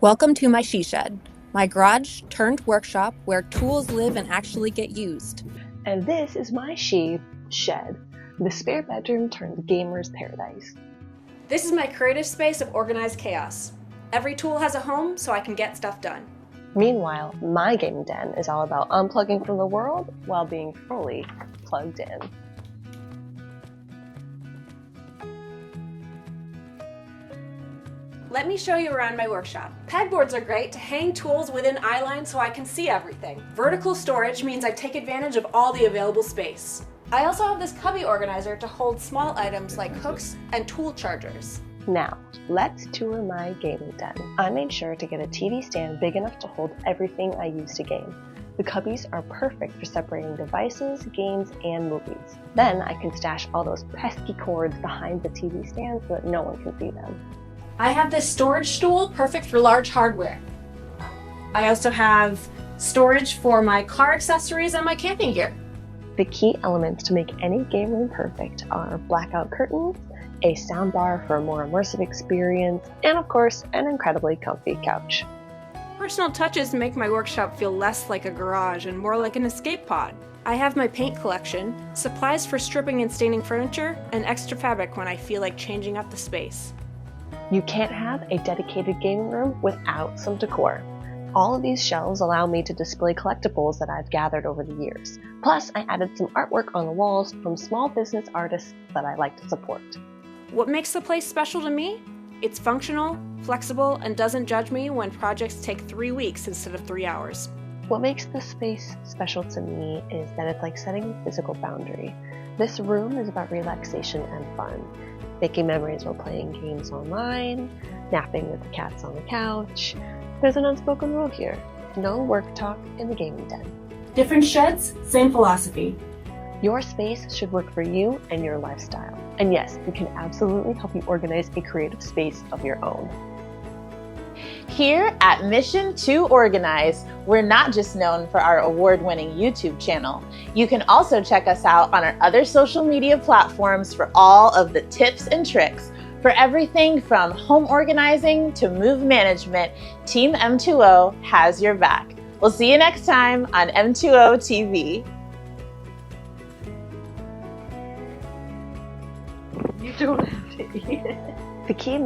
Welcome to my she shed, my garage turned workshop where tools live and actually get used. And this is my she shed, the spare bedroom turned gamer's paradise. This is my creative space of organized chaos. Every tool has a home, so I can get stuff done. Meanwhile, my gaming den is all about unplugging from the world while being fully plugged in. Let me show you around my workshop. Pegboards are great to hang tools within eye lines so I can see everything. Vertical storage means I take advantage of all the available space. I also have this cubby organizer to hold small items like hooks and tool chargers. Now, let's tour my gaming den. I made sure to get a TV stand big enough to hold everything I use to game. The cubbies are perfect for separating devices, games, and movies. Then I can stash all those pesky cords behind the TV stand so that no one can see them. I have this storage stool, perfect for large hardware. I also have storage for my car accessories and my camping gear. The key elements to make any game room perfect are blackout curtains, a soundbar for a more immersive experience, and of course, an incredibly comfy couch. Personal touches make my workshop feel less like a garage and more like an escape pod. I have my paint collection, supplies for stripping and staining furniture, and extra fabric when I feel like changing up the space. You can't have a dedicated gaming room without some decor. All of these shelves allow me to display collectibles that I've gathered over the years. Plus, I added some artwork on the walls from small business artists that I like to support. What makes the place special to me? It's functional, flexible, and doesn't judge me when projects take 3 weeks instead of 3 hours. What makes this space special to me is that it's like setting a physical boundary. This room is about relaxation and fun. Making memories while playing games online, napping with the cats on the couch. There's an unspoken rule here. No work talk in the gaming den. Different sheds, same philosophy. Your space should work for you and your lifestyle. And yes, we can absolutely help you organize a creative space of your own. Here at Mission to Organize, we're not just known for our award-winning YouTube channel. You can also check us out on our other social media platforms for all of the tips and tricks for everything from home organizing to move management. Team M2O has your back. We'll see you next time on M2O TV. You don't have to eat it. The key